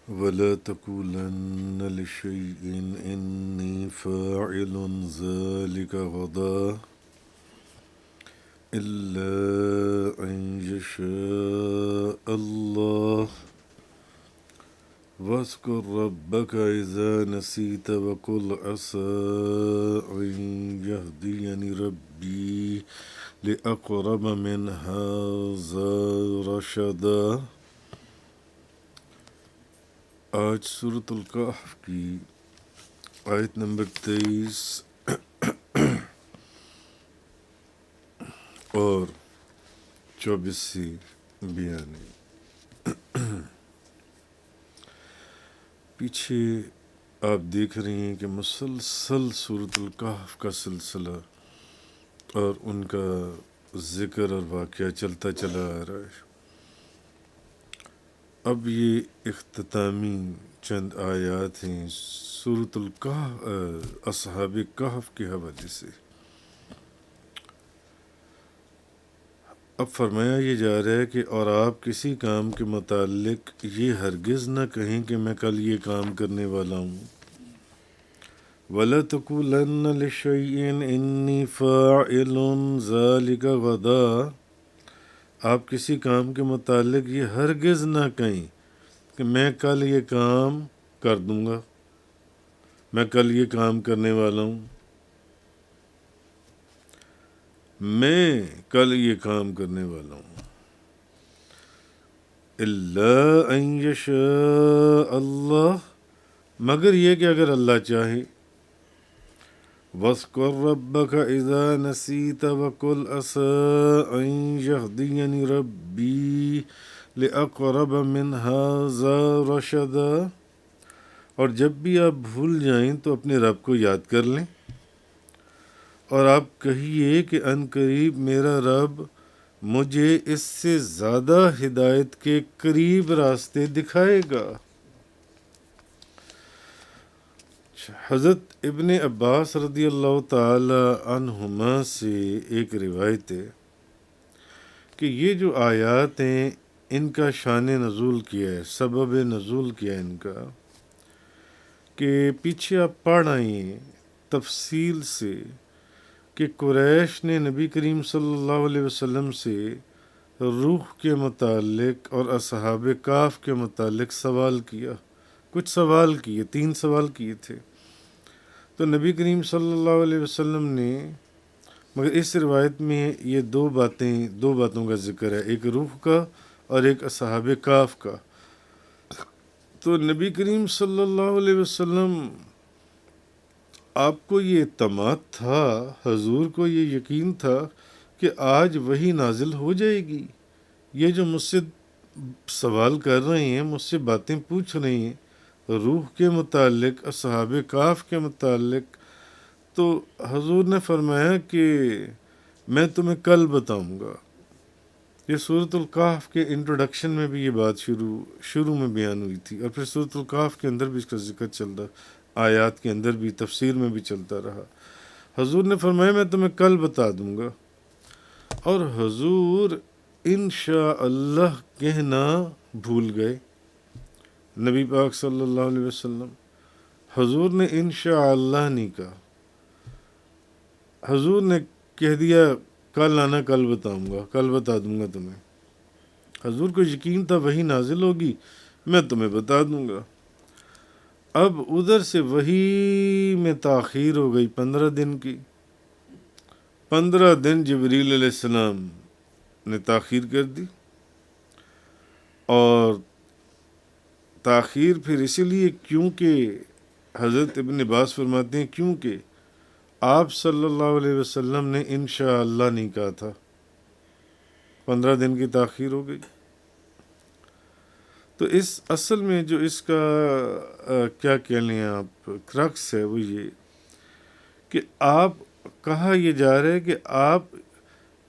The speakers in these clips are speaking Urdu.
ولا تقولن لشيء إني فاعل ذلك غدا إلا أن يشاء الله واذكر ربك إذا نسيت وقل عسى أن يهديني ربي لأقرب من هذا رشدا۔ آج سورۃ الکہف کی آیت نمبر 23 اور 24 سے بیان ہے۔ پیچھے آپ دیکھ رہے ہیں کہ مسلسل سورۃ الکہف کا سلسلہ اور ان کا ذکر اور واقعہ چلتا چلا آ رہا ہے۔ اب یہ اختتامی چند آیات ہیں سورۃ الکہف اصحاب کہف کے حوالے سے۔ اب فرمایا یہ جا رہا ہے کہ اور آپ کسی کام کے متعلق یہ ہرگز نہ کہیں کہ میں کل یہ کام کرنے والا ہوں۔ وَلَا تَقُولَنَّ لِشَيْءٍ إِنِّي فَاعِلٌ ذَلِكَ غَدًا، آپ کسی کام کے متعلق یہ ہرگز نہ کہیں کہ میں کل یہ کام کر دوں گا، میں کل یہ کام کرنے والا ہوں، میں کل یہ کام کرنے والا ہوں۔ إِلَّا أَن يَشَاءَ اللَّهُ، مگر یہ کہ اگر اللہ چاہے۔ وَاذْكُر رَّبَّكَ إِذَا نَسِيتَ وَقُلْ عَسَىٰ أَن يَهْدِيَنِ رَبِّي لِأَقْرَبَ مِنْ هَٰذَا رَشَدًا، اور جب بھی آپ بھول جائیں تو اپنے رب کو یاد کر لیں اور آپ کہیے کہ ان قریب میرا رب مجھے اس سے زیادہ ہدایت کے قریب راستے دکھائے گا۔ حضرت ابن عباس رضی اللہ تعالی عنہما سے ایک روایت ہے کہ یہ جو آیات ہیں ان کا شان نزول کیا ہے، سبب نزول کیا ہے ان کا، کہ پیچھے آپ پڑھ آئے ہیں تفصیل سے کہ قریش نے نبی کریم صلی اللہ علیہ وسلم سے روح کے متعلق اور اصحاب کہف کے متعلق سوال کیا، کچھ سوال کیے، 3 سوال کیے تھے۔ تو نبی کریم صلی اللہ علیہ وسلم نے، مگر اس روایت میں یہ دو باتوں کا ذکر ہے، ایک روح کا اور ایک اصحاب کہف کا۔ تو نبی کریم صلی اللہ علیہ وسلم آپ کو یہ اعتماد تھا، حضور کو یہ یقین تھا کہ آج وحی نازل ہو جائے گی۔ یہ جو مجھ سے سوال کر رہے ہیں، مجھ سے باتیں پوچھ رہے ہیں روح کے متعلق، اصحاب کہف کے متعلق، تو حضور نے فرمایا کہ میں تمہیں کل بتاؤں گا۔ یہ سورۃ الکہف کے انٹروڈکشن میں بھی یہ بات شروع میں بیان ہوئی تھی، اور پھر سورۃ الکہف کے اندر بھی اس کا ذکر چل رہا، آیات کے اندر بھی، تفسیر میں بھی چلتا رہا۔ حضور نے فرمایا میں تمہیں کل بتا دوں گا، اور حضور انشاءاللہ کہنا بھول گئے۔ نبی پاک صلی اللہ علیہ وسلم، حضور نے انشاءاللہ نہیں کہا، حضور نے کہہ دیا کل آنا، کل بتاؤں گا، کل بتا دوں گا تمہیں۔ حضور کو یقین تھا وہی نازل ہوگی، میں تمہیں بتا دوں گا۔ اب ادھر سے وحی میں تاخیر ہو گئی 15 دن کی۔ 15 دن جبریل علیہ السلام نے تاخیر کر دی، اور تاخیر پھر اسی لیے کیونکہ حضرت ابن عباس فرماتے ہیں کیونکہ آپ صلی اللہ علیہ وسلم نے انشاءاللہ نہیں کہا تھا، 15 دن کی تاخیر ہو گئی۔ تو اس اصل میں جو اس کا کیا کہہ لیں آپ کرکس ہے وہ یہ کہ آپ کہا یہ جا رہا ہے کہ آپ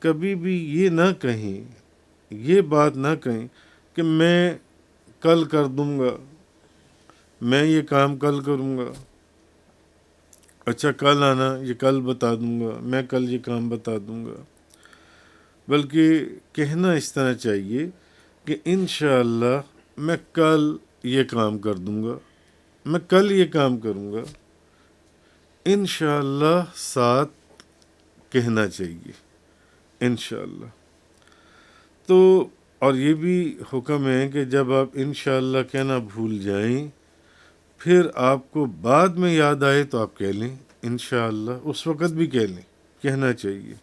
کبھی بھی یہ نہ کہیں، یہ بات نہ کہیں کہ میں کل کر دوں گا، میں یہ کام کل کروں گا، اچھا کل آنا، یہ کل بتا دوں گا، میں کل یہ کام بتا دوں گا۔ بلکہ کہنا اس طرح چاہیے کہ انشاءاللہ میں کل یہ کام کر دوں گا، میں کل یہ کام کروں گا، انشاءاللہ ساتھ کہنا چاہیے انشاءاللہ۔ تو اور یہ بھی حکم ہے کہ جب آپ انشاءاللہ کہنا بھول جائیں، پھر آپ کو بعد میں یاد آئے تو آپ کہہ لیں انشاءاللہ، اس وقت بھی کہہ لیں، کہنا چاہیے۔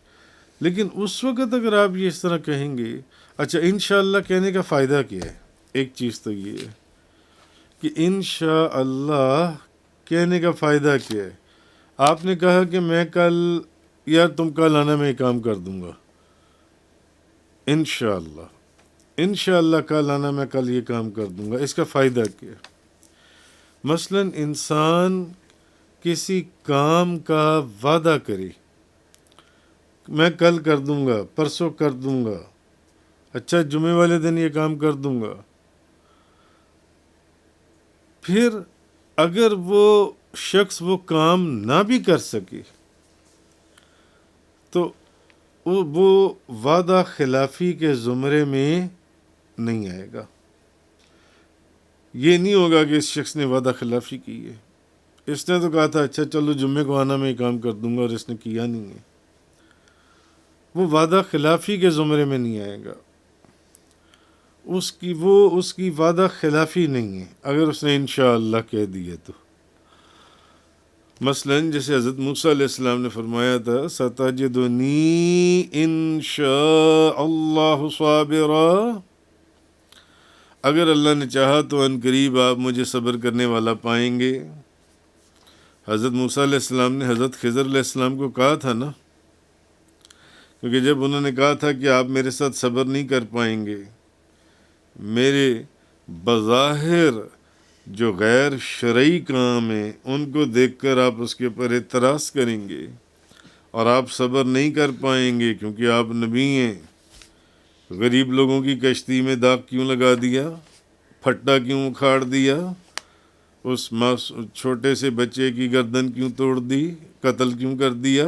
لیکن اس وقت اگر آپ یہ اس طرح کہیں گے، اچھا انشاءاللہ کہنے کا فائدہ کیا ہے؟ ایک چیز تو یہ ہے کہ انشاءاللہ کہنے کا فائدہ کیا ہے؟ آپ نے کہا کہ میں کل، یار تم کل آنا، میں یہ کام کر دوں گا انشاءاللہ، انشاءاللہ کل آنا، میں کل یہ کام کر دوں گا۔ اس کا فائدہ کیا ہے؟ مثلا انسان کسی کام کا وعدہ کرے، میں کل کر دوں گا، پرسوں کر دوں گا، اچھا جمعے والے دن یہ کام کر دوں گا، پھر اگر وہ شخص وہ کام نہ بھی کر سکے تو وہ وعدہ خلافی کے زمرے میں نہیں آئے گا۔ یہ نہیں ہوگا کہ اس شخص نے وعدہ خلافی کی ہے، اس نے تو کہا تھا اچھا چلو جمعے کو آنا، میں یہ کام کر دوں گا، اور اس نے کیا نہیں ہے، وہ وعدہ خلافی کے زمرے میں نہیں آئے گا، اس کی وعدہ خلافی نہیں ہے اگر اس نے انشاءاللہ کہہ دیا تو۔ مثلا جیسے حضرت موسیٰ علیہ السلام نے فرمایا تھا ستجدنی انشاء اللہ صابرا، اگر اللہ نے چاہا تو ان قریب آپ مجھے صبر کرنے والا پائیں گے۔ حضرت موسیٰ علیہ السلام نے حضرت خضر علیہ السلام کو کہا تھا نا، کیونکہ جب انہوں نے کہا تھا کہ آپ میرے ساتھ صبر نہیں کر پائیں گے، میرے بظاہر جو غیر شرعی کام ہیں ان کو دیکھ کر آپ اس کے اوپر اعتراض کریں گے اور آپ صبر نہیں کر پائیں گے کیونکہ آپ نبی ہیں، غریب لوگوں کی کشتی میں داغ کیوں لگا دیا، پھٹا کیوں اکھاڑ دیا، اس چھوٹے سے بچے کی گردن کیوں توڑ دی، قتل کیوں کر دیا؟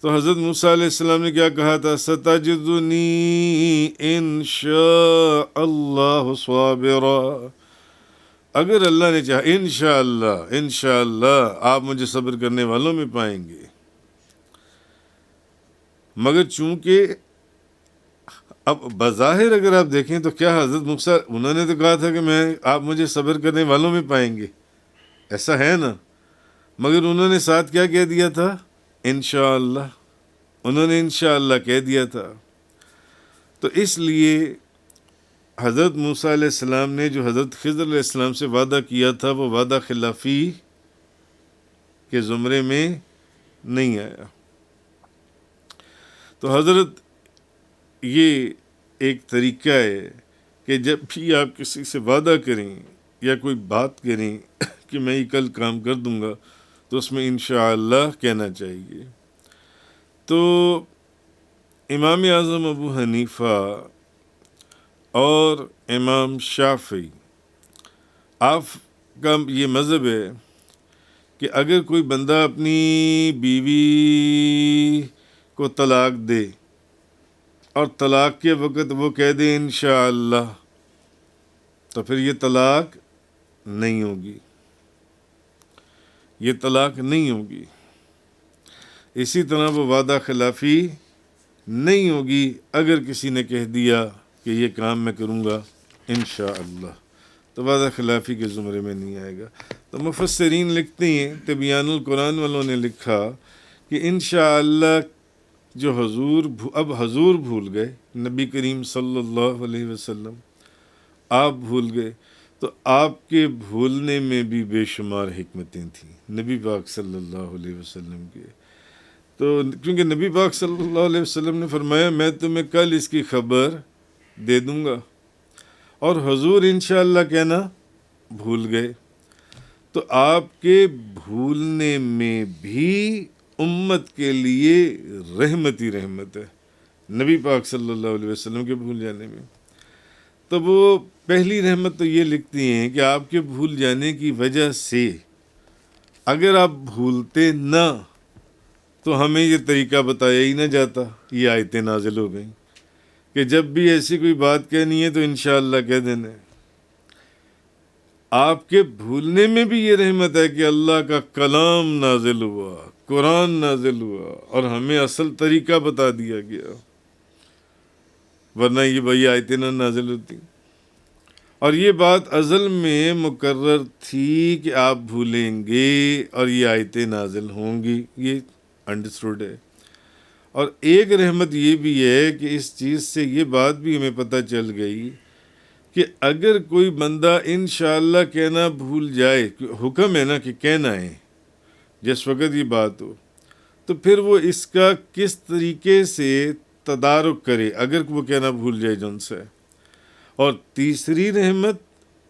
تو حضرت موسیٰ علیہ السلام نے کیا کہا تھا؟ ستجدنی انشاء اللہ صابرا، اگر اللہ نے چاہا انشاءاللہ آپ مجھے صبر کرنے والوں میں پائیں گے۔ مگر چونکہ اب بظاہر اگر آپ دیکھیں تو کیا حضرت موسیٰ، انہوں نے تو کہا تھا کہ آپ مجھے صبر کرنے والوں میں پائیں گے، ایسا ہے نا، مگر انہوں نے ساتھ کیا کہہ دیا تھا؟ انشاءاللہ، انہوں نے انشاءاللہ کہہ دیا تھا۔ تو اس لیے حضرت موسیٰ علیہ السلام نے جو حضرت خضر علیہ السلام سے وعدہ کیا تھا وہ وعدہ خلافی کے زمرے میں نہیں آیا۔ تو حضرت یہ ایک طریقہ ہے کہ جب بھی آپ کسی سے وعدہ کریں یا کوئی بات کریں کہ میں یہ کل کام کر دوں گا تو اس میں انشاءاللہ کہنا چاہیے۔ تو امام اعظم ابو حنیفہ اور امام شافعی، آپ کا یہ مذہب ہے کہ اگر کوئی بندہ اپنی بیوی کو طلاق دے اور طلاق کے وقت وہ کہہ دے انشاءاللہ، تو پھر یہ طلاق نہیں ہوگی، یہ طلاق نہیں ہوگی۔ اسی طرح وہ وعدہ خلافی نہیں ہوگی اگر کسی نے کہہ دیا کہ یہ کام میں کروں گا انشاءاللہ، تو وعدہ خلافی کے زمرے میں نہیں آئے گا۔ تو مفسرین لکھتے ہیں، تبیان القرآن والوں نے لکھا کہ انشاءاللہ جو اب حضور بھول گئے، نبی کریم صلی اللہ علیہ وسلم آپ بھول گئے، تو آپ کے بھولنے میں بھی بے شمار حکمتیں تھیں نبی پاک صلی اللہ علیہ وسلم کے۔ تو کیونکہ نبی پاک صلی اللہ علیہ وسلم نے فرمایا میں تمہیں کل اس کی خبر دے دوں گا، اور حضور انشاءاللہ کہنا بھول گئے، تو آپ کے بھولنے میں بھی امت کے لیے رحمت ہی رحمت ہے، نبی پاک صلی اللہ علیہ وسلم کے بھول جانے میں۔ تو وہ پہلی رحمت تو یہ لکھتی ہیں کہ آپ کے بھول جانے کی وجہ سے اگر آپ بھولتے نہ تو ہمیں یہ طریقہ بتایا ہی نہ جاتا، یہ آیتیں نازل ہو گئیں کہ جب بھی ایسی کوئی بات کہنی ہے تو انشاءاللہ کہہ دینا ہے۔ آپ کے بھولنے میں بھی یہ رحمت ہے کہ اللہ کا کلام نازل ہوا، قرآن نازل ہوا اور ہمیں اصل طریقہ بتا دیا گیا، ورنہ یہ وہی آیتیں نہ نازل ہوتی۔ اور یہ بات ازل میں مقرر تھی کہ آپ بھولیں گے اور یہ آیتیں نازل ہوں گی، یہ انڈرسٹوڈ ہے۔ اور ایک رحمت یہ بھی ہے کہ اس چیز سے یہ بات بھی ہمیں پتہ چل گئی کہ اگر کوئی بندہ انشاءاللہ کہنا بھول جائے، حکم ہے نا کہ کہنا ہے جس وقت یہ بات ہو، تو پھر وہ اس کا کس طریقے سے تدارک کرے اگر وہ کہنا بھول جائے جن سے۔ اور تیسری رحمت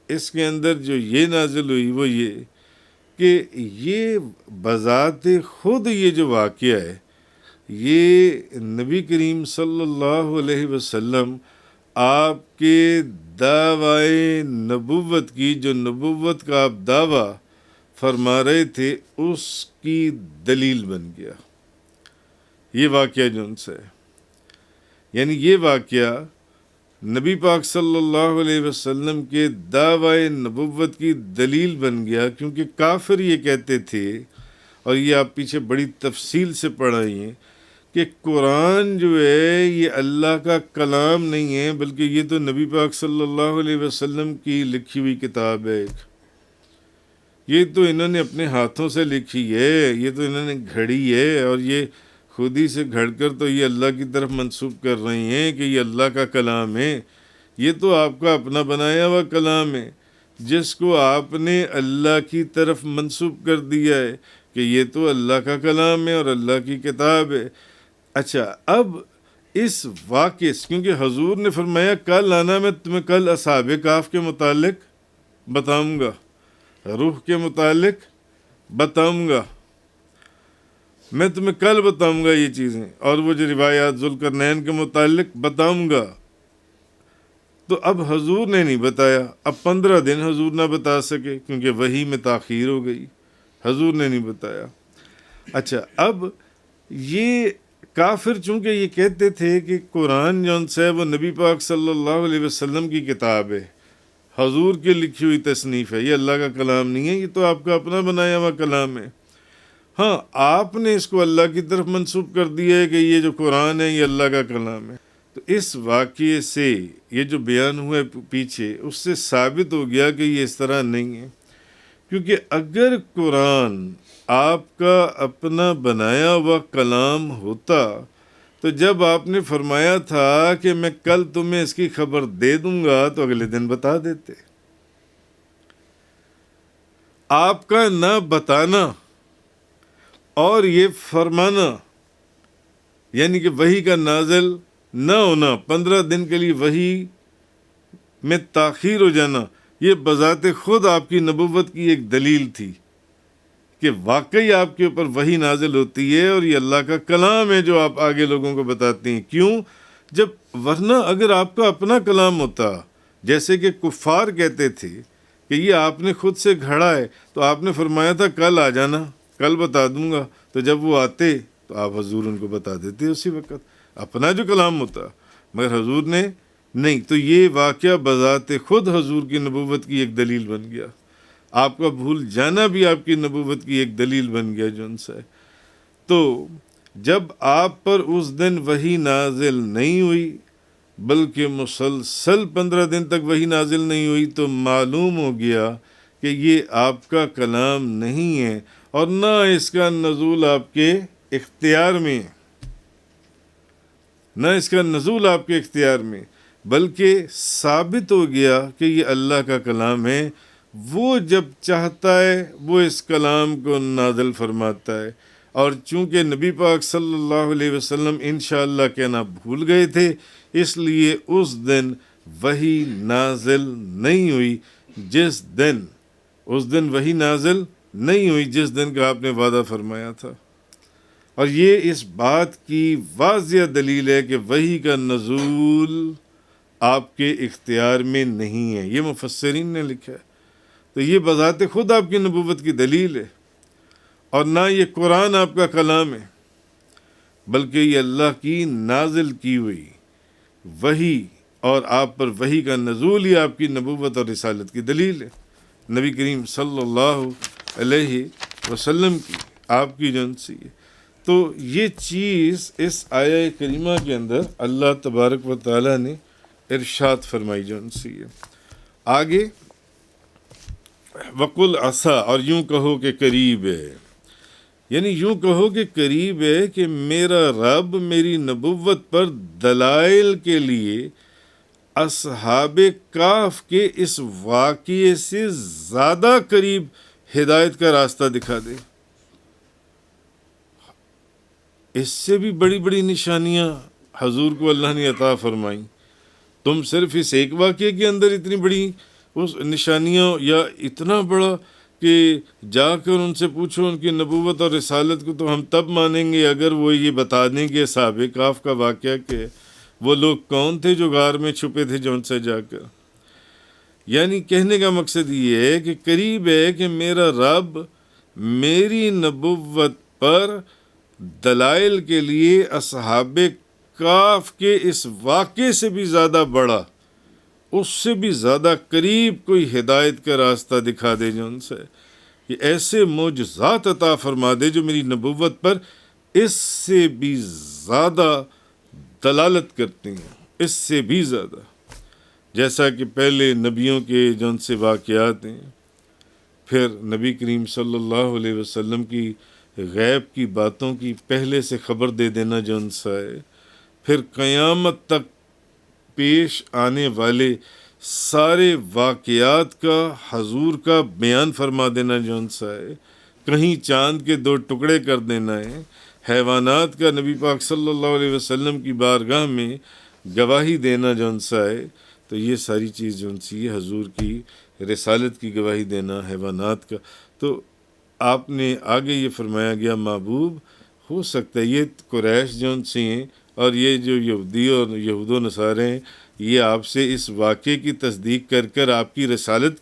اس کے اندر جو یہ نازل ہوئی وہ یہ کہ یہ بذات خود یہ جو واقعہ ہے، یہ نبی کریم صلی اللہ علیہ وسلم آپ کے دعوی نبوت کی، جو نبوت کا آپ دعویٰ فرما رہے تھے، اس کی دلیل بن گیا یہ واقعہ جو ان سے ہے۔ یعنی یہ واقعہ نبی پاک صلی اللہ علیہ وسلم کے دعوی نبوت کی دلیل بن گیا، کیونکہ کافر یہ کہتے تھے، اور یہ آپ پیچھے بڑی تفصیل سے پڑھائیے کہ قرآن جو ہے یہ اللہ کا کلام نہیں ہے، بلکہ یہ تو نبی پاک صلی اللہ علیہ وسلم کی لکھی ہوئی کتاب ہے ایک، یہ تو انہوں نے اپنے ہاتھوں سے لکھی ہے، یہ تو انہوں نے گھڑی ہے، اور یہ خود ہی سے گھڑ کر تو یہ اللہ کی طرف منسوب کر رہی ہیں کہ یہ اللہ کا کلام ہے۔ یہ تو آپ کا اپنا بنایا ہوا کلام ہے جس کو آپ نے اللہ کی طرف منسوب کر دیا ہے کہ یہ تو اللہ کا کلام ہے اور اللہ کی کتاب ہے۔ اچھا، اب اس واقعے کیونکہ حضور نے فرمایا کل آنا، میں تمہیں کل اصحاب کہف کے متعلق بتاؤں گا، روح کے متعلق بتاؤں گا، میں تمہیں کل بتاؤں گا یہ چیزیں، اور وہ جو روایات ذوالقرنین کے متعلق بتاؤں گا۔ تو اب حضور نے نہیں بتایا، اب 15 دن حضور نہ بتا سکے کیونکہ وحی میں تاخیر ہو گئی، حضور نے نہیں بتایا۔ اچھا، اب یہ کافر چونکہ یہ کہتے تھے کہ قرآن جون سے ہے وہ نبی پاک صلی اللہ علیہ وسلم کی کتاب ہے، حضور کی لکھی ہوئی تصنیف ہے، یہ اللہ کا کلام نہیں ہے، یہ تو آپ کا اپنا بنایا ہوا کلام ہے۔ ہاں، آپ نے اس کو اللہ کی طرف منسوب کر دیا ہے کہ یہ جو قرآن ہے یہ اللہ کا کلام ہے۔ تو اس واقعے سے یہ جو بیان ہوا ہے پیچھے، اس سے ثابت ہو گیا کہ یہ اس طرح نہیں ہے، کیونکہ اگر قرآن آپ کا اپنا بنایا ہوا کلام ہوتا تو جب آپ نے فرمایا تھا کہ میں کل تمہیں اس کی خبر دے دوں گا تو اگلے دن بتا دیتے۔ آپ کا نہ بتانا اور یہ فرمانا، یعنی کہ وحی کا نازل نہ ہونا، 15 دن کے لیے وحی میں تاخیر ہو جانا، یہ بذات خود آپ کی نبوت کی ایک دلیل تھی کہ واقعی آپ کے اوپر وحی نازل ہوتی ہے اور یہ اللہ کا کلام ہے جو آپ آگے لوگوں کو بتاتے ہیں۔ کیوں؟ جب ورنہ اگر آپ کا اپنا کلام ہوتا، جیسے کہ کفار کہتے تھے کہ یہ آپ نے خود سے گھڑا ہے، تو آپ نے فرمایا تھا کل آ جانا، کل بتا دوں گا، تو جب وہ آتے تو آپ حضور ان کو بتا دیتے اسی وقت، اپنا جو کلام ہوتا، مگر حضور نے نہیں۔ تو یہ واقعہ بذات خود حضور کی نبوت کی ایک دلیل بن گیا، آپ کا بھول جانا بھی آپ کی نبوت کی ایک دلیل بن گیا جو ان سے۔ تو جب آپ پر اس دن وحی نازل نہیں ہوئی بلکہ مسلسل 15 دن تک وحی نازل نہیں ہوئی، تو معلوم ہو گیا کہ یہ آپ کا کلام نہیں ہے اور نہ اس کا نزول آپ کے اختیار میں، نہ اس کا نزول آپ کے اختیار میں، بلکہ ثابت ہو گیا کہ یہ اللہ کا کلام ہے۔ وہ جب چاہتا ہے وہ اس کلام کو نازل فرماتا ہے، اور چونکہ نبی پاک صلی اللہ علیہ وسلم انشاءاللہ کہنا بھول گئے تھے، اس لیے اس دن وحی نازل نہیں ہوئی، اس دن وحی نازل نہیں ہوئی جس دن کا آپ نے وعدہ فرمایا تھا۔ اور یہ اس بات کی واضح دلیل ہے کہ وحی کا نزول آپ کے اختیار میں نہیں ہے، یہ مفسرین نے لکھا ہے۔ تو یہ بذات خود آپ کی نبوت کی دلیل ہے، اور نہ یہ قرآن آپ کا کلام ہے، بلکہ یہ اللہ کی نازل کی ہوئی وحی، اور آپ پر وحی کا نزول ہی آپ کی نبوت اور رسالت کی دلیل ہے۔ نبی کریم صلی اللہ علیہ وسلم کی، آپ کی جن سی ہے۔ تو یہ چیز اس آیہ کریمہ کے اندر اللہ تبارک و تعالیٰ نے ارشاد فرمائی جن سی ہے۔ آگے وقل عسیٰ، اور یوں کہو کہ قریب ہے، یعنی یوں کہو کہ قریب ہے کہ میرا رب میری نبوت پر دلائل کے لیے اصحاب کہف کے اس واقعے سے زیادہ قریب ہدایت کا راستہ دکھا دے۔ اس سے بھی بڑی بڑی نشانیاں حضور کو اللہ نے عطا فرمائیں۔ تم صرف اس ایک واقعے کے اندر اتنی بڑی اس نشانیاں، یا اتنا بڑا کہ جا کر ان سے پوچھو ان کی نبوت اور رسالت کو تو ہم تب مانیں گے اگر وہ یہ بتا دیں کہ اصحاب کہف کا واقعہ کہ وہ لوگ کون تھے جو غار میں چھپے تھے جو ان سے جا کر۔ یعنی کہنے کا مقصد یہ ہے کہ قریب ہے کہ میرا رب میری نبوت پر دلائل کے لیے اصحاب کہف کے اس واقعے سے بھی زیادہ بڑا، اس سے بھی زیادہ قریب کوئی ہدایت کا راستہ دکھا دے جو ان سے، کہ ایسے معجزات عطا فرما دے جو میری نبوت پر اس سے بھی زیادہ دلالت کرتی ہیں، اس سے بھی زیادہ، جیسا کہ پہلے نبیوں کے جو ان سے واقعات ہیں، پھر نبی کریم صلی اللہ علیہ وسلم کی غیب کی باتوں کی پہلے سے خبر دے دینا جو ان سے ہے، پھر قیامت تک پیش آنے والے سارے واقعات کا حضور کا بیان فرما دینا جو ان سے ہے، کہیں چاند کے 2 ٹکڑے کر دینا ہے، حیوانات کا نبی پاک صلی اللہ علیہ وسلم کی بارگاہ میں گواہی دینا جو ان سے ہے۔ تو یہ ساری چیز جو ان سی حضور کی رسالت کی گواہی دینا، حیوانات کا، تو آپ نے آگے یہ فرمایا گیا محبوب ہو سکتا ہے یہ قریش جو ان سے ہیں اور یہ جو یہودی اور یہود و نصارے ہیں، یہ آپ سے اس واقعے کی تصدیق کر کر آپ کی رسالت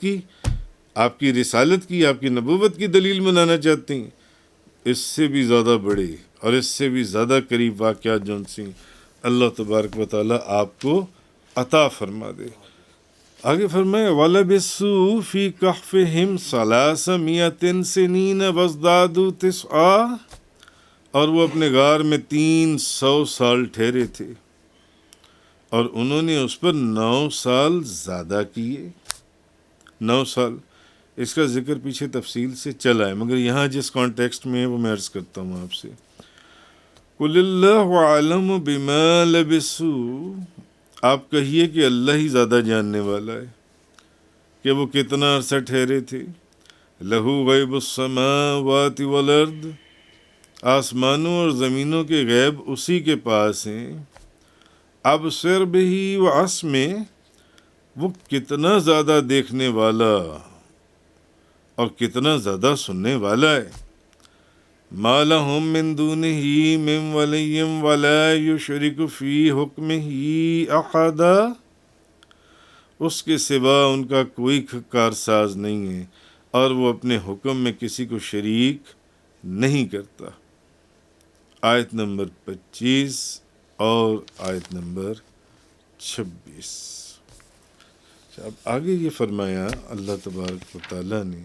کی آپ کی نبوت کی دلیل بنانا چاہتے ہیں۔ اس سے بھی زیادہ بڑے اور اس سے بھی زیادہ قریب واقعات جو ان سے اللہ تبارک و تعالیٰ آپ کو عطا فرما دے۔ آگے فرمائے وَلَبِثُوا فِي كَهْفِهِمْ 300 سِنِينَ وَازْدَادُوا تِسْعًا، اور وہ اپنے غار میں 300 سال ٹھہرے تھے اور انہوں نے اس پر 9 سال زیادہ کیے۔ 9 سال، اس کا ذکر پیچھے تفصیل سے چلا ہے، مگر یہاں جس کانٹیکسٹ میں ہے وہ میں عرض کرتا ہوں آپ سے۔ قُلِ اللَّهُ أَعْلَمُ بِمَا لَبِثُوا، آپ کہیے کہ اللہ ہی زیادہ جاننے والا ہے کہ وہ کتنا عرصہ ٹھہرے تھے۔ لَهُ غَيْبُ السَّمَاوَاتِ وَالْأَرْضِ، آسمانوں اور زمینوں کے غیب اسی کے پاس ہیں۔ ابصر بہ واسمع، وہ کتنا زیادہ دیکھنے والا اور کتنا زیادہ سننے والا ہے۔ ما لہم من دونہ من ولی ولا یشرک فی حکمہ احدا، اس کے سوا ان کا کوئی کارساز نہیں ہے اور وہ اپنے حکم میں کسی کو شریک نہیں کرتا۔ آیت نمبر 25 اور آیت نمبر 26۔ اب آگے یہ فرمایا اللہ تبارک و تعالیٰ نے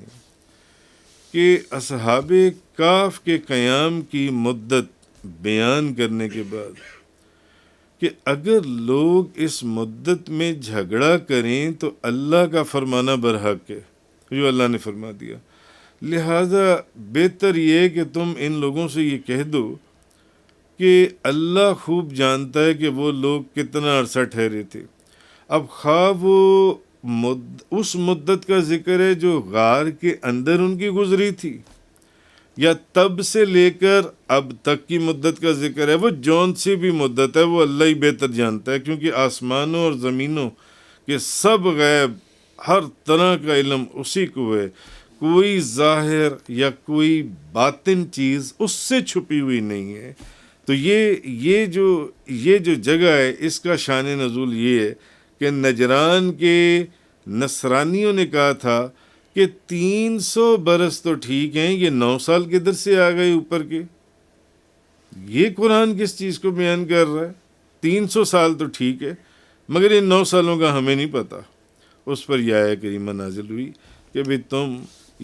کہ اصحاب کہف کے قیام کی مدت بیان کرنے کے بعد کہ اگر لوگ اس مدت میں جھگڑا کریں تو اللہ کا فرمانا برحق ہے، جو اللہ نے فرما دیا، لہذا بہتر یہ ہے کہ تم ان لوگوں سے یہ کہہ دو کہ اللہ خوب جانتا ہے کہ وہ لوگ کتنا عرصہ ٹھہرے تھے۔ اب خواہ وہ اس مدت کا ذکر ہے جو غار کے اندر ان کی گزری تھی، یا تب سے لے کر اب تک کی مدت کا ذکر ہے، وہ جون سی بھی مدت ہے وہ اللہ ہی بہتر جانتا ہے، کیونکہ آسمانوں اور زمینوں کے سب غیب، ہر طرح کا علم اسی کو ہے، کوئی ظاہر یا کوئی باطن چیز اس سے چھپی ہوئی نہیں ہے۔ تو یہ جو جگہ ہے اس کا شان نزول یہ ہے کہ نجران کے نصرانیوں نے کہا تھا کہ 300 برس تو ٹھیک ہیں، یہ 9 سال کدھر سے آ گئے اوپر کے؟ یہ قرآن کس چیز کو بیان کر رہا ہے؟ 300 سال تو ٹھیک ہے، مگر یہ 9 سالوں کا ہمیں نہیں پتہ۔ اس پر یہ آیہ کریمہ نازل ہوئی کہ بھئی تم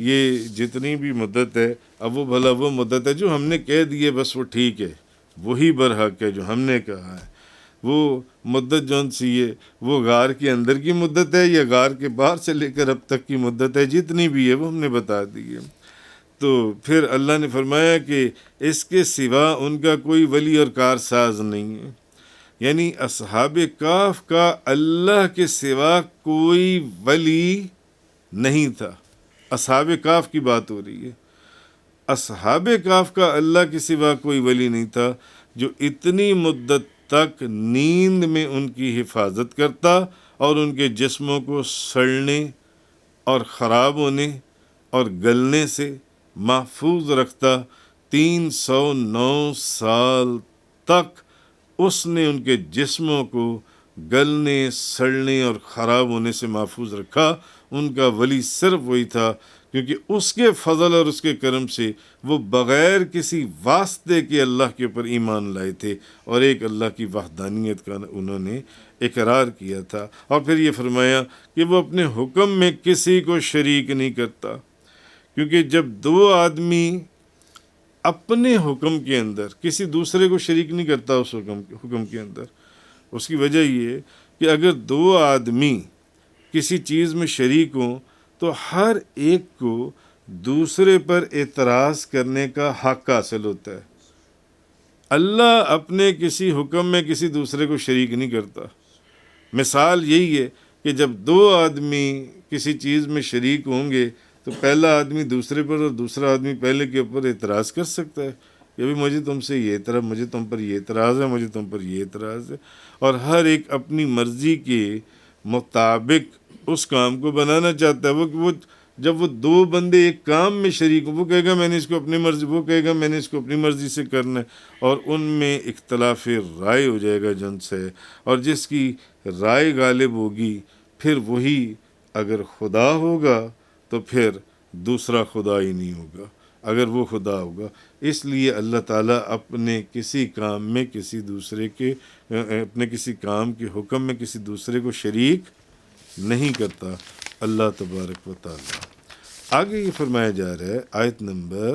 یہ جتنی بھی مدت ہے، اب وہ بھلا وہ مدت ہے جو ہم نے کہہ دی ہے، بس وہ ٹھیک ہے، وہی برحق ہے جو ہم نے کہا ہے. وہ مدت جون سی ہے وہ غار کے اندر کی مدت ہے یا غار کے باہر سے لے کر اب تک کی مدت ہے، جتنی بھی ہے وہ ہم نے بتا دی ہے. تو پھر اللہ نے فرمایا کہ اس کے سوا ان کا کوئی ولی اور کارساز نہیں ہے. یعنی اصحاب کہف کا اللہ کے سوا کوئی ولی نہیں تھا. اصحاب کہف کی بات ہو رہی ہے. اصحاب کہف کا اللہ کے سوا کوئی ولی نہیں تھا جو اتنی مدت تک نیند میں ان کی حفاظت کرتا اور ان کے جسموں کو سڑنے اور خراب ہونے اور گلنے سے محفوظ رکھتا. 309 سال تک اس نے ان کے جسموں کو گلنے، سڑنے اور خراب ہونے سے محفوظ رکھا. ان کا ولی صرف وہی تھا، کیونکہ اس کے فضل اور اس کے کرم سے وہ بغیر کسی واسطے کے اللہ کے اوپر ایمان لائے تھے اور ایک اللہ کی وحدانیت کا انہوں نے اقرار کیا تھا. اور پھر یہ فرمایا کہ وہ اپنے حکم میں کسی کو شریک نہیں کرتا، کیونکہ جب دو آدمی اپنے حکم کے اندر کسی دوسرے کو شریک نہیں کرتا اس حکم کے اندر، اس کی وجہ یہ ہے کہ اگر دو آدمی کسی چیز میں شریک ہوں تو ہر ایک کو دوسرے پر اعتراض کرنے کا حق حاصل ہوتا ہے. اللہ اپنے کسی حکم میں کسی دوسرے کو شریک نہیں کرتا. مثال یہی ہے کہ جب دو آدمی کسی چیز میں شریک ہوں گے تو پہلا آدمی دوسرے پر اور دوسرا آدمی پہلے کے اوپر اعتراض کر سکتا ہے کہ بھی مجھے تم سے یہ طرح، مجھے تم پر یہ اعتراض ہے، مجھے تم پر یہ اعتراض ہے. اور ہر ایک اپنی مرضی کے مطابق اس کام کو بنانا چاہتا ہے. وہ جب وہ دو بندے ایک کام میں شریک ہوں، وہ کہے گا میں نے اس کو اپنی مرضی، وہ کہے گا میں نے اس کو اپنی مرضی سے کرنا ہے، اور ان میں اختلاف رائے ہو جائے گا جن سے. اور جس کی رائے غالب ہوگی پھر وہی اگر خدا ہوگا تو پھر دوسرا خدا ہی نہیں ہوگا اگر وہ خدا ہوگا. اس لیے اللہ تعالیٰ اپنے کسی کام میں کسی دوسرے کے اپنے کسی کام کے حکم میں کسی دوسرے کو شریک نہیں کرتا. اللہ تبارک و تعالیٰ. آگے یہ فرمایا جا رہا ہے آیت نمبر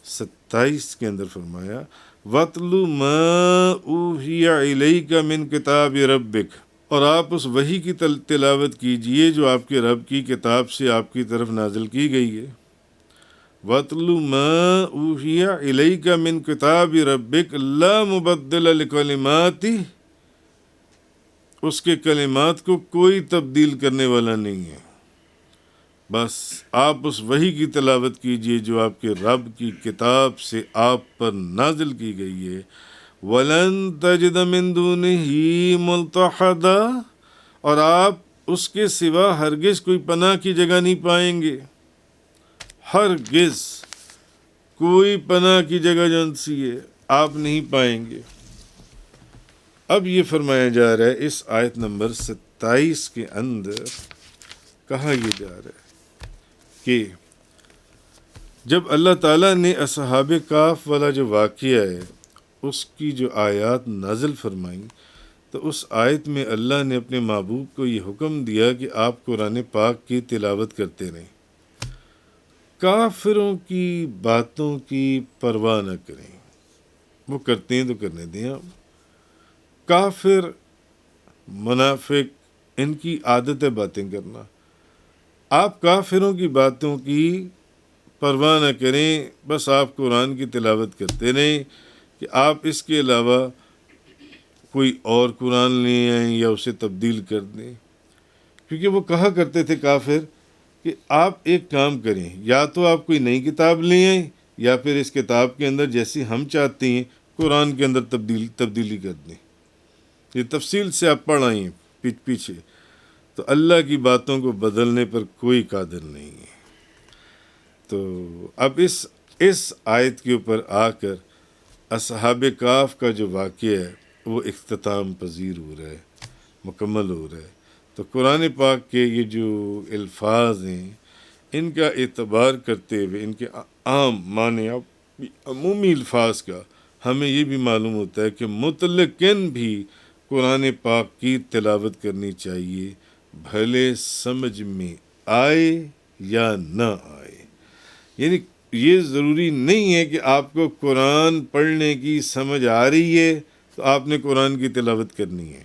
27 کے اندر فرمایا وَاتْلُ مَا أُوحِيَ إِلَيْكَ مِن کتاب ربک، اور آپ اس وحی کی تلاوت کیجئے جو آپ کے رب کی کتاب سے آپ کی طرف نازل کی گئی ہے. وَاتْلُ مَا أُوحِيَ إِلَيْكَ مِن کتاب ربک لَا مُبَدِّلَ لِکَلِمَاتِهِ، اس کے کلمات کو کوئی تبدیل کرنے والا نہیں ہے. بس آپ اس وحی کی تلاوت کیجئے جو آپ کے رب کی کتاب سے آپ پر نازل کی گئی ہے. وَلَن تَجِدَ مِن دُونِهِ مُلْتَحَدًا، اور آپ اس کے سوا ہرگز کوئی پناہ کی جگہ نہیں پائیں گے. ہرگز کوئی پناہ کی جگہ جون سی ہے آپ نہیں پائیں گے. اب یہ فرمایا جا رہا ہے اس آیت نمبر 27 کے اندر کہا یہ جا رہا ہے کہ جب اللہ تعالیٰ نے اصحاب کہف والا جو واقعہ ہے اس کی جو آیات نازل فرمائیں تو اس آیت میں اللہ نے اپنے محبوب کو یہ حکم دیا کہ آپ قرآن پاک کی تلاوت کرتے رہیں، کافروں کی باتوں کی پرواہ نہ کریں. وہ کرتے ہیں تو کرنے دیں. آپ کافر، منافق، ان کی عادت ہے باتیں کرنا. آپ کافروں کی باتوں کی پرواہ نہ کریں، بس آپ قرآن کی تلاوت کرتے رہیں کہ آپ اس کے علاوہ کوئی اور قرآن لے آئیں یا اسے تبدیل کر دیں. کیونکہ وہ کہا کرتے تھے کافر کہ آپ ایک کام کریں، یا تو آپ کوئی نئی کتاب لے آئیں یا پھر اس کتاب کے اندر جیسی ہم چاہتے ہیں قرآن کے اندر تبدیلی کر دیں. یہ تفصیل سے آپ پڑھ آئیں پیچھے. تو اللہ کی باتوں کو بدلنے پر کوئی قادر نہیں ہے. تو اب اس آیت کے اوپر آ کر اصحاب کہف کا جو واقعہ ہے وہ اختتام پذیر ہو رہا ہے، مکمل ہو رہا ہے. تو قرآن پاک کے یہ جو الفاظ ہیں ان کا اعتبار کرتے ہوئے ان کے عام معنی عمومی الفاظ کا ہمیں یہ بھی معلوم ہوتا ہے کہ مطلقاً بھی قرآن پاک کی تلاوت کرنی چاہیے، بھلے سمجھ میں آئے یا نہ آئے. یعنی یہ ضروری نہیں ہے کہ آپ کو قرآن پڑھنے کی سمجھ آ رہی ہے تو آپ نے قرآن کی تلاوت کرنی ہے.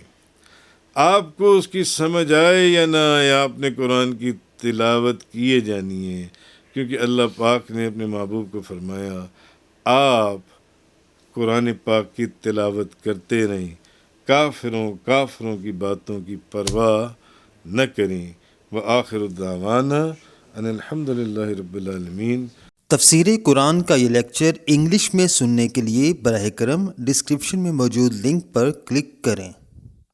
آپ کو اس کی سمجھ آئے یا نہ آئے آپ نے قرآن کی تلاوت کیے جانی ہے، کیونکہ اللہ پاک نے اپنے محبوب کو فرمایا آپ قرآن پاک کی تلاوت کرتے رہیں، کافروں کی باتوں کی پرواہ نہ کریں. وآخر دعوانا ان الحمد للہ رب العالمین. تفسیر قرآن کا یہ لیکچر انگلش میں سننے کے لیے براہ کرم ڈسکرپشن میں موجود لنک پر کلک کریں.